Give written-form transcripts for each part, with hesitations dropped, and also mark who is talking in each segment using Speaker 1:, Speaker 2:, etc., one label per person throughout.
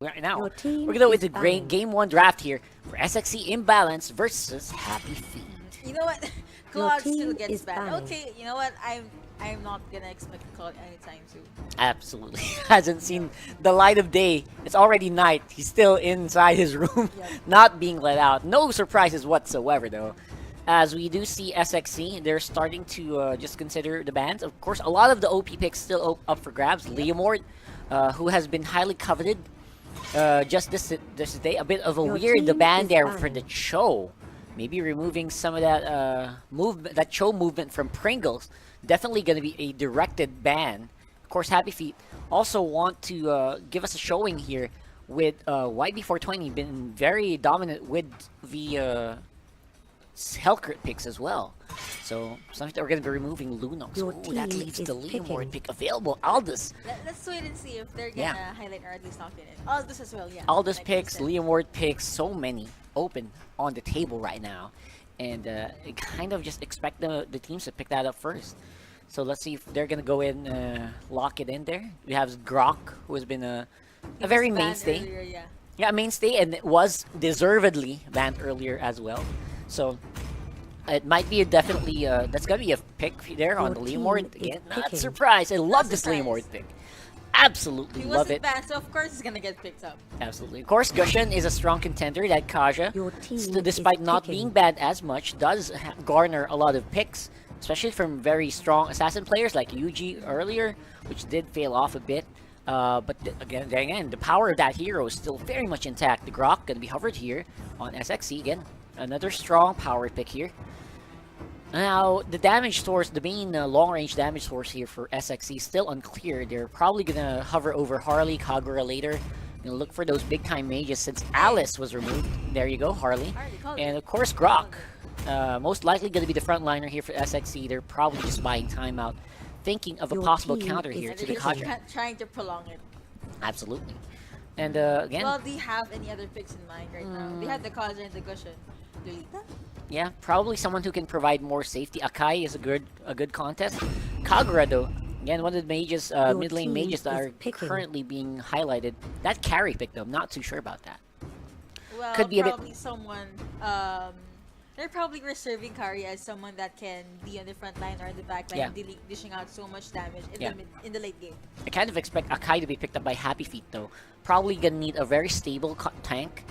Speaker 1: Right now, we're gonna go with the game 1 draft here for SxC Imbalance versus Happy Feet.
Speaker 2: You know what? Claude still gets banned. Okay, you know what? I'm not gonna expect Claude anytime soon.
Speaker 1: Absolutely. Hasn't seen the light of day. It's already night. He's still inside his room, not being let out. No surprises whatsoever, though. As we do see SxC, they're starting to just consider the bans. Of course, a lot of the OP picks still up for grabs. Leomord, who has been highly coveted just this day. A bit of a weird ban there for the Cho. Maybe removing some of that movement, that Cho movement from Pringles. Definitely going to be a directed ban. Of course, Happy Feet also want to give us a showing here with YB420 been very dominant with the Hellcrit picks as well. So, something that we're going to be removing Lunox. Ooh, that leaves the Leomord pick available. Aldous.
Speaker 2: Let's wait and see if they're going to highlight or at least not in it. Aldous as well, yeah.
Speaker 1: Aldous picks, Leomord picks, so many open on the table right now. And kind of just expect the teams to pick that up first. So let's see if they're going to go in, lock it in there. We have Grok, who has been a very mainstay.
Speaker 2: Earlier,
Speaker 1: yeah, mainstay, and it was deservedly banned earlier as well. So it might be definitely, that's going to be a pick there on the Leomord. Again, not surprised. I love this Leomord pick. Absolutely love it.
Speaker 2: Bad, so of course it's gonna get picked up.
Speaker 1: Absolutely. Of course, Gushin is a strong contender. That Kaja, despite not being bad as much, does garner a lot of picks, especially from very strong assassin players like Yuji earlier, which did fail off a bit. But again, the power of that hero is still very much intact. The Grok gonna be hovered here on SxC. Again, another strong power pick here. Now, the damage source, the main long-range damage source here for SxC is still unclear. They're probably going to hover over Harley, Kagura later. Gonna look for those big-time mages since Alice was removed. There you go, Harley. And of course, Grok. Most likely going to be the frontliner here for SxC. They're probably just buying time out, thinking of a possible counter here to the Kaja.
Speaker 2: Trying to prolong it.
Speaker 1: Absolutely. And again...
Speaker 2: Well, do you have any other picks in mind right now? They have the Kaja and the Gushin. Lolita?
Speaker 1: Yeah, probably someone who can provide more safety. Akai is a good contest. Kagura, though, again, one of the mages, mid lane mages that are currently being highlighted. That carry pick, though, I'm not too sure about that.
Speaker 2: Well,
Speaker 1: could be
Speaker 2: probably a bit... someone. They're probably reserving Kari as someone that can be on the front line or the back line, dishing out so much damage in the late game.
Speaker 1: I kind of expect Akai to be picked up by Happy Feet, though. Probably gonna need a very stable tank.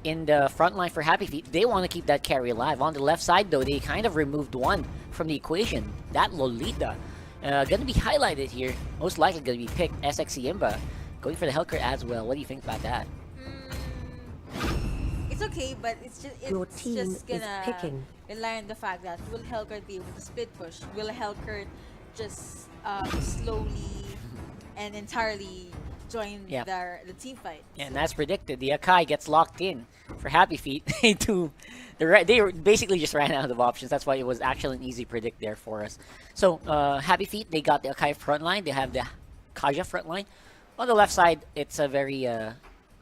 Speaker 1: In the front line for Happy Feet, they want to keep that carry alive. On the left side, though, they kind of removed one from the equation. That Lolita. Gonna be highlighted here. Most likely gonna be picked. SxC IMBA. Going for the Hellcrit as well. What do you think about that?
Speaker 2: It's okay, but it's just gonna rely on the fact that will Hellcrit be able to split push? Will Hellcrit just slowly and entirely join the team fight?
Speaker 1: Yeah, and as predicted, the Akai gets locked in for Happy Feet. They basically just ran out of options. That's why it was actually an easy predict there for us. So Happy Feet, they got the Akai front line. They have the Kaja front line. On the left side, it's a very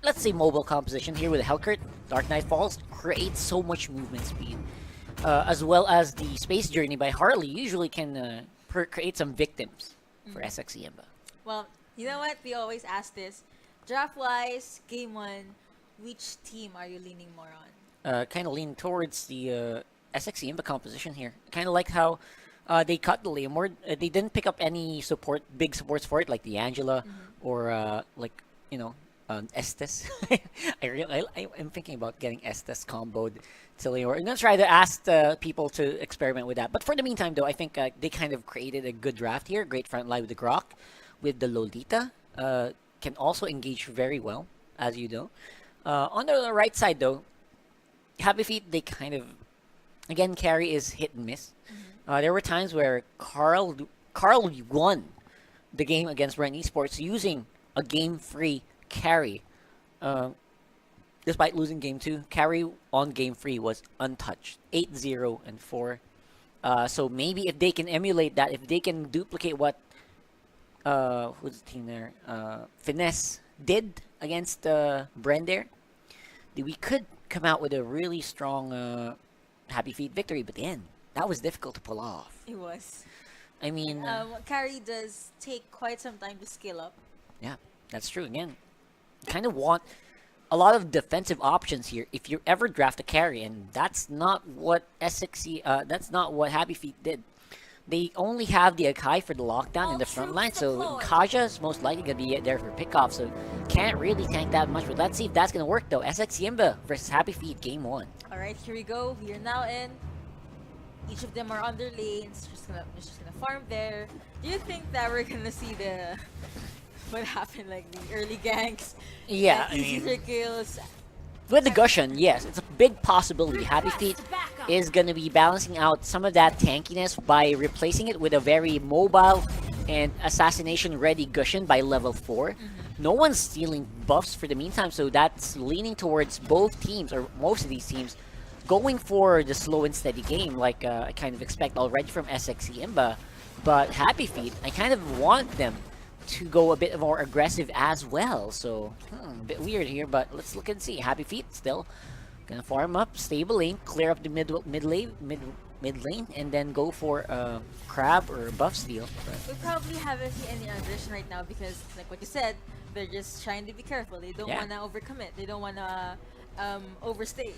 Speaker 1: let's say mobile composition here with the Hellcrit. Dark Knight Falls creates so much movement speed, as well as the Space Journey by Harley usually can create some victims for SxC IMBA.
Speaker 2: Well, you know what? We always ask this. Draft-wise, game 1, which team are you leaning more on?
Speaker 1: Kind of lean towards the SxC IMBA composition here. Kind of like how they cut the Leomord. They didn't pick up any big supports for it, like the Angela or like, you know, Estes. I'm thinking about getting Estes comboed to Leomord. I'm going to try to ask people to experiment with that. But for the meantime, though, I think they kind of created a good draft here. Great front line with the Grok. With the Lolita, can also engage very well, as you know. On the right side, though, Happy Feet, they kind of, again, carry is hit and miss. There were times where Carl won the game against Bren eSports using a game-free carry. Despite losing game 2, carry on game 3 was untouched. 8-0 and 4. So maybe if they can emulate that, if they can duplicate what who's the team there? Finesse did against Bren there, we could come out with a really strong Happy Feet victory, but then that was difficult to pull off.
Speaker 2: It was.
Speaker 1: I mean,
Speaker 2: carry does take quite some time to scale up.
Speaker 1: Yeah, that's true. Again, kind of want a lot of defensive options here if you ever draft a carry, and that's not what SxC, that's not what Happy Feet did. They only have the Akai for the lockdown in the front line, so Kaja is most likely going to be there for pickoff, so can't really tank that much. But let's see if that's going to work though. SxC IMBA versus Happy Feet, game 1.
Speaker 2: Alright, here we go. We are now in. Each of them are on their lanes. Just gonna farm there. Do you think that we're gonna see the what happened, like the early ganks?
Speaker 1: Yeah, I
Speaker 2: easy
Speaker 1: mean,
Speaker 2: kills.
Speaker 1: with the Gushan, yes, it's a big possibility. Happy Feet is going to be balancing out some of that tankiness by replacing it with a very mobile and assassination-ready Gushan by level 4. No one's stealing buffs for the meantime, so that's leaning towards both teams, or most of these teams, going for the slow and steady game, like I kind of expect already from SxC IMBA. But Happy Feet, I kind of want them to go a bit more aggressive as well. So, a bit weird here, but let's look and see. Happy Feet still gonna farm up, stable lane, clear up the mid lane, and then go for a crab or a buff steal.
Speaker 2: We probably haven't seen any aggression right now because, like what you said, they're just trying to be careful. They don't want to overcommit. They don't want to overstay.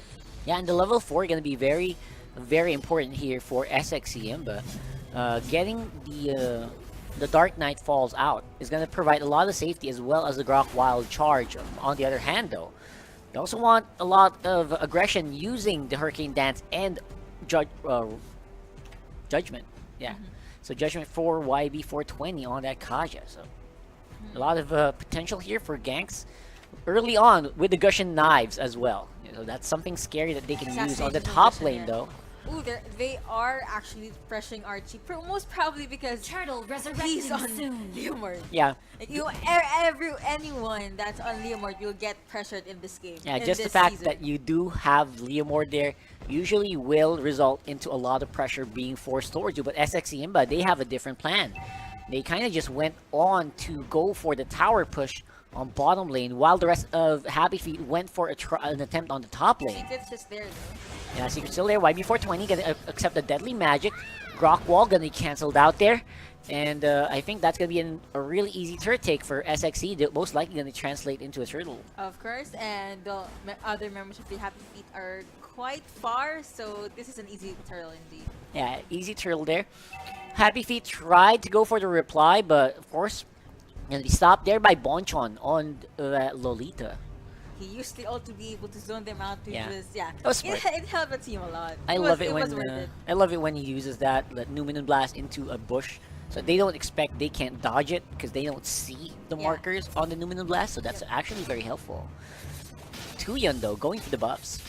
Speaker 1: Yeah, and the level 4 gonna be very, very important here for SxC IMBA. Getting the Dark Knight Falls out is going to provide a lot of safety as well as the Grok Wild Charge. On the other hand, though, you also want a lot of aggression using the Hurricane Dance and Judgment. Yeah, so Judgment for YB420 on that Kaja. So a lot of potential here for ganks early on with the Gushan Knives as well. You know, that's something scary that they can use on the top lane, though.
Speaker 2: Ooh, they are actually pressuring Archie, most probably because
Speaker 3: Turtle
Speaker 2: he's on
Speaker 3: soon.
Speaker 2: Leomord.
Speaker 1: Yeah.
Speaker 2: Like anyone that's on Leomord will get pressured in this game.
Speaker 1: Yeah, just the fact that you do have Leomord there usually will result into a lot of pressure being forced towards you. But SxC IMBA, they have a different plan. They kind of just went on to go for the tower push on bottom lane, while the rest of Happy Feet went for an attempt on the top lane.
Speaker 2: Secret's just there, though.
Speaker 1: Yeah, Secret's still there. YB420 gonna accept the Deadly Magic. Grok Wall gonna be cancelled out there. And I think that's gonna be a really easy turret take for SxC. They're most likely gonna translate into a turtle.
Speaker 2: Of course, and the other members of the Happy Feet are quite far, so this is an easy turtle indeed.
Speaker 1: Yeah, easy turtle there. Happy Feet tried to go for the reply, but of course, gonna be stopped there by Bonchon on Lolita.
Speaker 2: He used the ult to be able to zone them out.
Speaker 1: That was smart.
Speaker 2: It helped the team a lot.
Speaker 1: I love it when he uses that Numinous Blast into a bush, so they don't expect, they can't dodge it because they don't see the markers on the Numinous Blast. So that's actually very helpful. Tuyan though going for the buffs.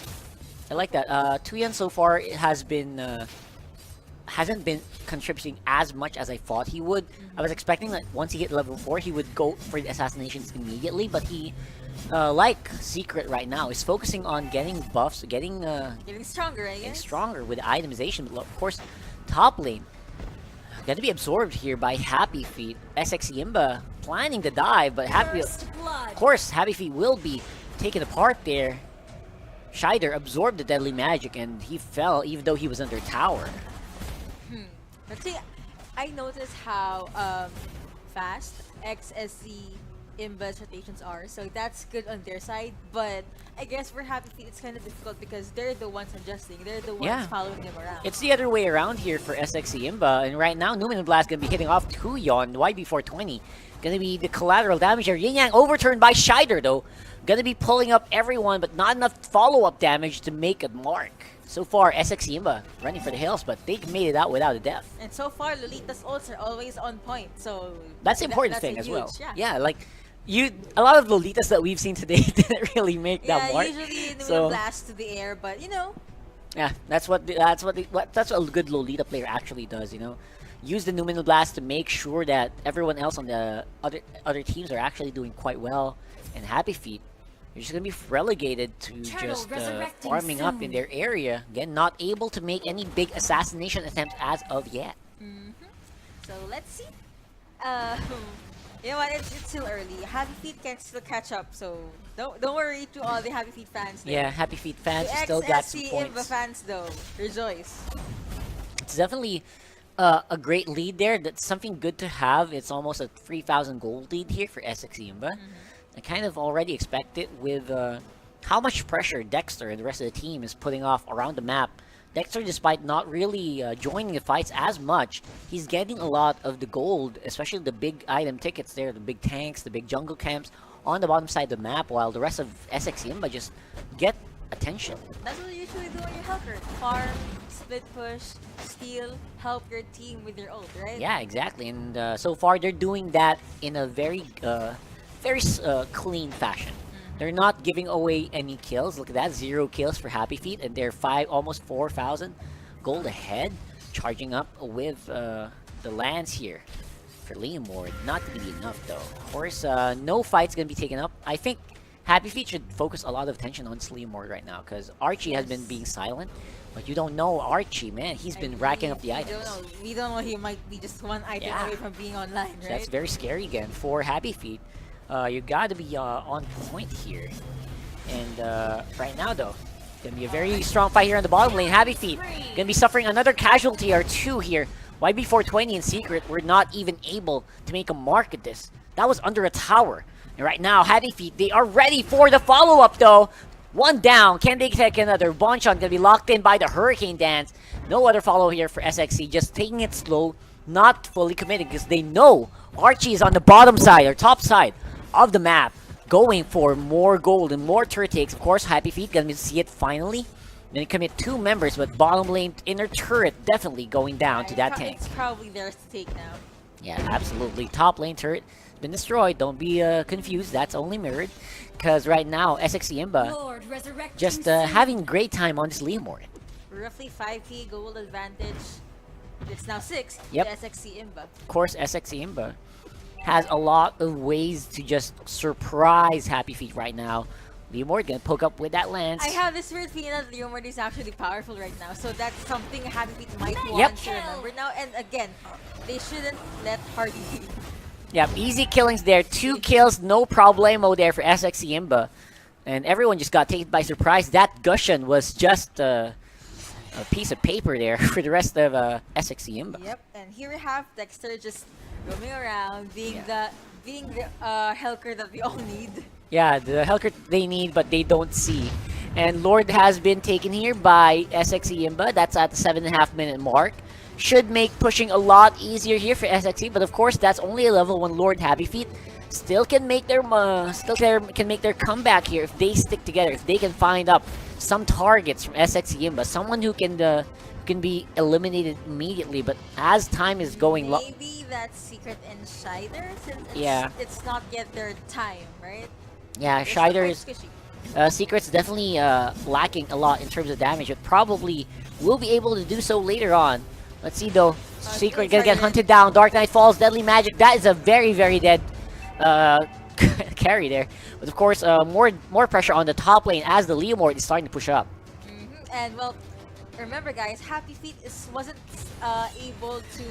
Speaker 1: I like that. Tuyan so far hasn't been contributing as much as I thought he would. I was expecting that once he hit level 4, he would go for the assassinations immediately, but he, like Secret right now, is focusing on getting buffs, getting
Speaker 2: stronger, I guess.
Speaker 1: Getting stronger with itemization. But of course, top lane gonna be absorbed here by Happy Feet. SxC IMBA planning to dive, but of course, Happy Feet will be taken apart there. Scheider absorbed the Deadly Magic, and he fell even though he was under tower.
Speaker 2: But see, I noticed how fast XSC IMBA's rotations are, so that's good on their side. But I guess for Happy Feet, it's kind of difficult because they're the ones adjusting. They're the ones following them around.
Speaker 1: It's the other way around here for SxC IMBA, and right now, Numinous Blast gonna be hitting off Tuyon, YB420. Gonna be the collateral damage here. Yin Yang overturned by Scheider, though. Gonna be pulling up everyone, but not enough follow-up damage to make a mark. So far, SxC IMBA running for the hills, but they made it out without a death.
Speaker 2: And so far, Lolita's ults are always on point, so
Speaker 1: that's the important thing as well.
Speaker 2: Yeah,
Speaker 1: like a lot of Lolitas that we've seen today didn't really make that mark.
Speaker 2: Yeah, usually Numinous Blast to the air, but you know.
Speaker 1: Yeah, that's what a good Lolita player actually does. You know, use the Numinous Blast to make sure that everyone else on the other teams are actually doing quite well. And Happy Feet, you're just gonna be relegated to just farming up in their area. Again, not able to make any big assassination attempts as of yet.
Speaker 2: So let's see. You know what? It's still early. Happy Feet can still catch up, so don't worry to all the Happy Feet fans. There.
Speaker 1: Yeah, Happy Feet fans
Speaker 2: the
Speaker 1: still got some
Speaker 2: SxC
Speaker 1: points.
Speaker 2: IMBA fans though, rejoice.
Speaker 1: It's definitely a great lead there. That's something good to have. It's almost a 3,000 gold lead here for SxC IMBA. I kind of already expect it with how much pressure Dexter and the rest of the team is putting off around the map. Dexter, despite not really joining the fights as much, he's getting a lot of the gold, especially the big item tickets there, the big tanks, the big jungle camps on the bottom side of the map, while the rest of SxC IMBA just get attention.
Speaker 2: That's what you usually do on your helper. Farm, split push, steal, help your team with your ult, right?
Speaker 1: Yeah, exactly. And so far, they're doing that in a very clean fashion. They're not giving away any kills. Look at that, 0 kills for Happy Feet, and they're almost 4,000 gold ahead, charging up with the lands here for Liam Ward. Not gonna be enough though. Of course, no fight's gonna be taken up. I think Happy Feet should focus a lot of attention on Liam Ward right now, because Archie has been being silent. But you don't know Archie, man. He's been racking up the items.
Speaker 2: We don't know. He might be just one item away from being online, right?
Speaker 1: So that's very scary again for Happy Feet. You gotta be on point here. And right now, though, gonna be a very strong fight here on the bottom lane. Happy Feet gonna be suffering another casualty or two here. YB420 and Secret were not even able to make a mark at this. That was under a tower. And right now, Happy Feet, they are ready for the follow-up, though. One down. Can they take another? Bonchon gonna be locked in by the Hurricane Dance. No other follow here for SxC. Just taking it slow, not fully committed, because they know Archie is on the bottom side or top side of the map, going for more gold and more turret takes. Of course, Happy Feet gonna see it finally. Then commit 2 members, but bottom lane inner turret definitely going down to that tank.
Speaker 2: It's probably theirs to take now.
Speaker 1: Yeah, absolutely. Top lane turret been destroyed. Don't be confused. That's only mirrored. Because right now, SxC IMBA just having great time on this Liam Ward.
Speaker 2: Roughly 5k gold advantage. It's now 6
Speaker 1: Yep.
Speaker 2: to SxC IMBA.
Speaker 1: Of course, SxC IMBA has a lot of ways to just surprise Happy Feet right now. Liam gonna poke up with that lance.
Speaker 2: I have this weird feeling that Liam is actually powerful right now, so that's something Happy Feet might want to remember now. And again, they shouldn't let Hardy be.
Speaker 1: Yep, easy killings there. 2 kills, no problemo there for SxC IMBA. And everyone just got taken by surprise. That Gushan was just a piece of paper there for the rest of SxC IMBA.
Speaker 2: Yep, and here we have Dexter just roaming around, being the Helker that we all need.
Speaker 1: Yeah, the Helker they need, but they don't see. And Lord has been taken here by SxC IMBA. That's at the 7.5 minute mark. Should make pushing a lot easier here for SxC, but of course that's only a level 1 Lord. Happy Feet still can make their comeback here if they stick together. If they can find up some targets from SxC IMBA, someone who can be eliminated immediately. But as time is going,
Speaker 2: maybe that's Secret and Shider, since it's not yet their time, right?
Speaker 1: Yeah, Shider's Secret's definitely lacking a lot in terms of damage, but probably will be able to do so later on. Let's see though. Secret gonna get hunted down. Dark Knight Falls, Deadly Magic. That is a very, very dead carry there. But of course, more pressure on the top lane as the Liam Ward is starting to push up.
Speaker 2: And well, remember guys, Happy Feet wasn't able to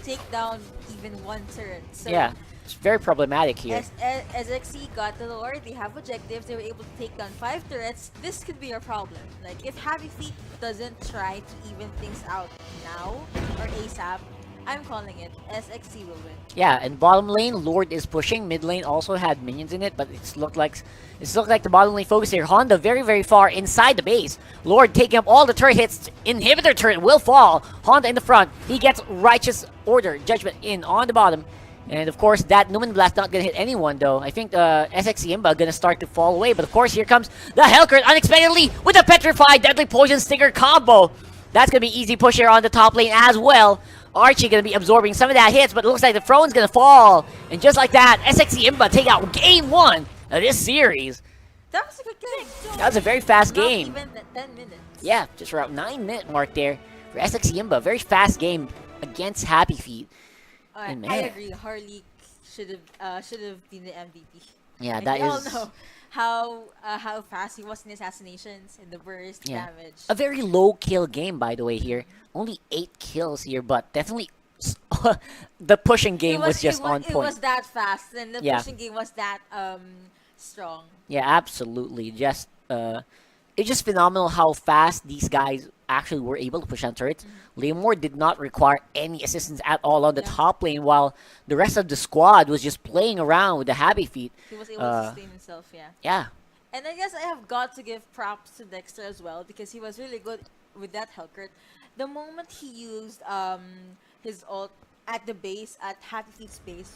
Speaker 2: take down even 1 turret. So
Speaker 1: yeah, it's very problematic here.
Speaker 2: As SxC got the lore, they have objectives, they were able to take down 5 turrets. This could be a problem. Like, if Happy Feet doesn't try to even things out now or ASAP, I'm calling it. SxC will win.
Speaker 1: Yeah, and bottom lane, Lord is pushing. Mid lane also had minions in it, but it's looked like the bottom lane focus here. Honda very, very far inside the base. Lord taking up all the turret hits. Inhibitor turret will fall. Honda in the front. He gets Righteous Order Judgment in on the bottom. And of course, that Numen Blast not gonna hit anyone though. I think SxC IMBA gonna start to fall away. But of course, here comes the Hellcurt unexpectedly with a Petrified Deadly Poison Stinger combo. That's gonna be easy push here on the top lane as well. Archie gonna be absorbing some of that hits, but it looks like the throne's gonna fall. And just like that, SxC IMBA take out game 1 of this series.
Speaker 2: That was a good game.
Speaker 1: That was a very fast game.
Speaker 2: Not even 10 minutes.
Speaker 1: Yeah, just around 9-minute mark there for SxC IMBA. Very fast game against Happy Feet.
Speaker 2: I agree. Harley should have been the MVP.
Speaker 1: Yeah,
Speaker 2: and
Speaker 1: that
Speaker 2: we
Speaker 1: is.
Speaker 2: all know how fast he was in assassinations and the burst damage.
Speaker 1: A very low kill game, by the way. Here, only 8 kills here, but definitely the pushing game was just on point.
Speaker 2: It was that fast, and the pushing game was that strong.
Speaker 1: Yeah, absolutely. Just it's just phenomenal how fast these guys actually were able to push on turrets. Lamore did not require any assistance at all on the top lane, while the rest of the squad was just playing around with the happy feet.
Speaker 2: He was able to sustain himself, yeah.
Speaker 1: Yeah.
Speaker 2: And I guess I have got to give props to Dexter as well because he was really good with that Hellcurt. The moment he used his ult at the base, at Happy Feet's base,